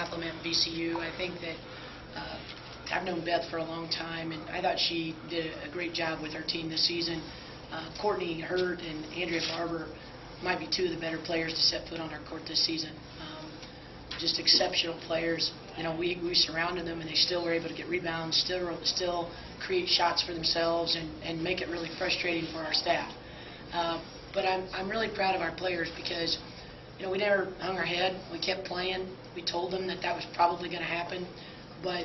compliment VCU. I think that I've known Beth for a long time, and I thought she did a great job with her team this season. Courtney Hurt and Andrea Barber might be two of the better players to set foot on our court this season. Just exceptional players. You know, we surrounded them, and they still were able to get rebounds, still create shots for themselves, and make it really frustrating for our staff. But I'm really proud of our players because, you know, we never hung our head. We kept playing. We told them that was probably going to happen, but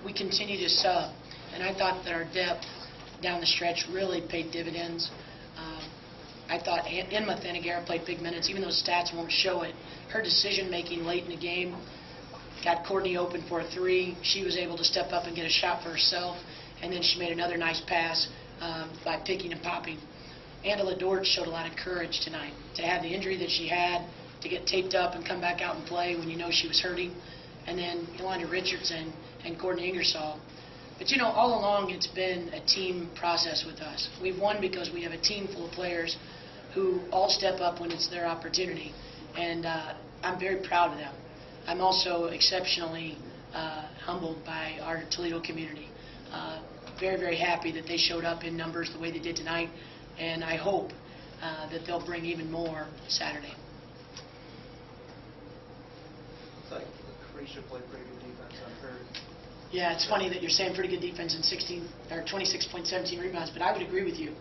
we continued to sub. And I thought that our depth down the stretch really paid dividends. I thought Emma Thanagara played big minutes, even though stats won't show it. Her decision-making late in the game got Courtney open for a three. She was able to step up and get a shot for herself, and then she made another nice pass by picking and popping. Angela Dortch showed a lot of courage tonight to have the injury that she had, to get taped up and come back out and play when you know she was hurting. And then Yolanda Richardson and Courtney Ingersoll. But, you know, all along it's been a team process with us. We've won because we have a team full of players who all step up when it's their opportunity. And I'm very proud of them. I'm also exceptionally humbled by our Toledo community. Very, very happy that they showed up in numbers the way they did tonight. And I hope that they'll bring even more Saturday. It's like Lucretia played pretty good defense on her. Yeah, it's funny that you're saying pretty good defense and 26.17 rebounds, but I would agree with you.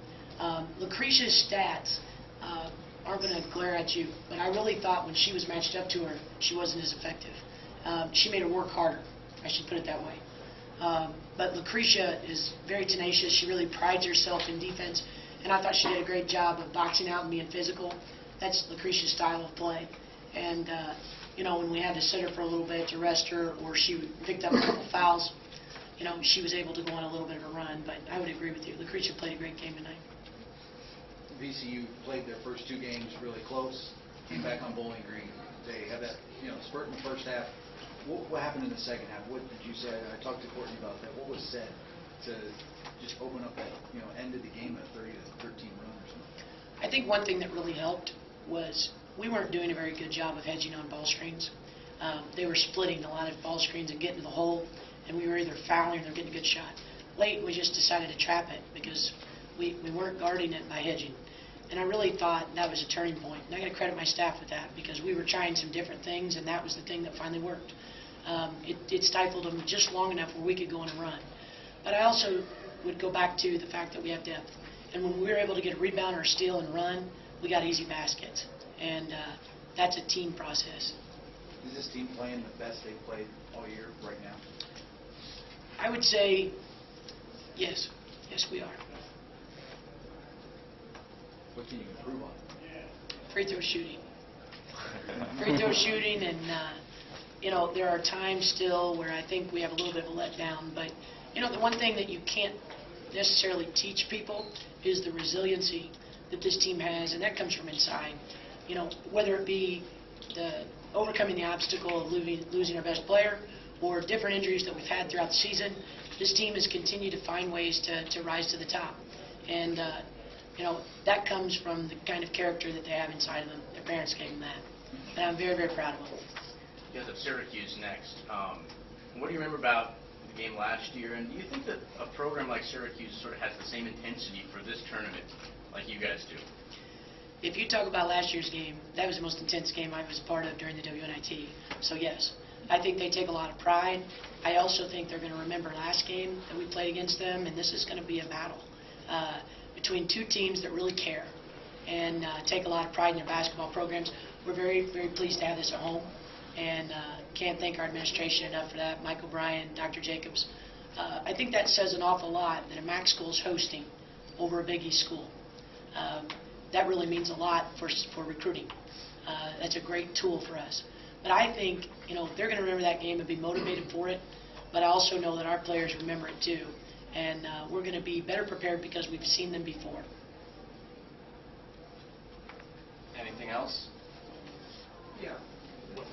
Lucretia's stats aren't going to glare at you, but I really thought when she was matched up to her, she wasn't as effective. She made her work harder, I should put it that way. But Lucretia is very tenacious. She really prides herself in defense, and I thought she did a great job of boxing out and being physical. That's Lucretia's style of play. And you know, when we had to sit her for a little bit to rest her, or she picked up a couple fouls, you know, she was able to go on a little bit of a run. But I would agree with you. Lucretia played a great game tonight. VCU played their first two games really close, came back on Bowling Green. They had that, you know, spurt in the first half. What happened in the second half? What did you say? I talked to Courtney about that. What was said to just open up that, you know, end of the game at 30-13 run or something? I think one thing that really helped was we weren't doing a very good job of hedging on ball screens. They were splitting a lot of ball screens and getting to the hole, and we were either fouling or they're getting a good shot. Late, we just decided to trap it because we weren't guarding it by hedging. And I really thought that was a turning point. And I got to credit my staff with that because we were trying some different things, and that was the thing that finally worked. It stifled them just long enough where we could go on a run. But I also would go back to the fact that we have depth. And when we were able to get a rebound or a steal and run, we got easy baskets. And that's a team process. Is this team playing the best they've played all year right now? I would say yes. Yes, we are. What can you improve on? Free throw shooting. Free throw shooting, and you know, there are times still where I think we have a little bit of a letdown. But you know, the one thing that you can't necessarily teach people is the resiliency that this team has, and that comes from inside. You know, whether it be the overcoming the obstacle of losing our best player or different injuries that we've had throughout the season, this team has continued to find ways to rise to the top. And you know, that comes from the kind of character that they have inside of them. Their parents gave them that. And I'm very, very proud of them. You guys have Syracuse next. What do you remember about the game last year? And do you think that a program like Syracuse sort of has the same intensity for this tournament like you guys do? If you talk about last year's game, that was the most intense game I was a part of during the WNIT. So yes, I think they take a lot of pride. I also think they're going to remember last game that we played against them, and this is going to be a battle between two teams that really care and take a lot of pride in their basketball programs. We're very, very pleased to have this at home, and can't thank our administration enough for that. Mike O'Brien, Dr. Jacobs. I think that says an awful lot that a MAC school is hosting over a Big East school. That really means a lot for recruiting. That's a great tool for us. But I think, you know, they're going to remember that game and be motivated for it. But I also know that our players remember it too. And we're going to be better prepared because we've seen them before. Anything else? Yeah.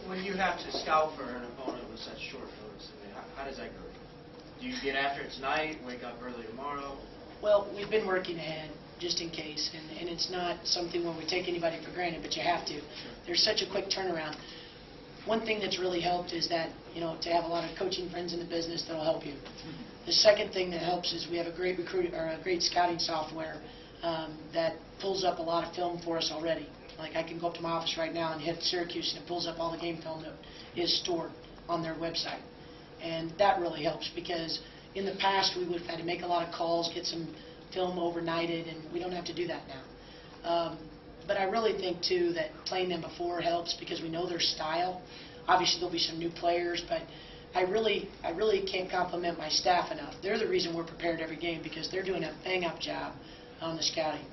When you have to scout for an opponent with such short notice, I mean, how does that go? Do you get after it tonight, wake up early tomorrow? Well, we've been working ahead just in case, and it's not something where we take anybody for granted, but you have to. There's such a quick turnaround. one thing that's really helped is that, to have a lot of coaching friends in the business that'll help you. The second thing that helps is we have a great a great scouting software that pulls up a lot of film for us already. Like I can go up to my office right now and hit Syracuse and it pulls up all the game film that is stored on their website. And that really helps because in the past we would have had to make a lot of calls, get some film overnighted, and we don't have to do that now. But I really think too that playing them before helps because we know their style. Obviously there'll be some new players, but I really can't compliment my staff enough. They're the reason we're prepared every game because they're doing a bang-up job on the scouting.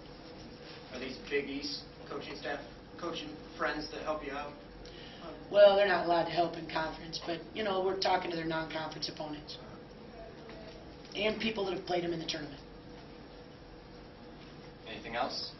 Are these Big East coaching staff, coaching friends that help you out? Well, they're not allowed to help in conference, but, we're talking to their non-conference opponents and people that have played them in the tournament. Anything else?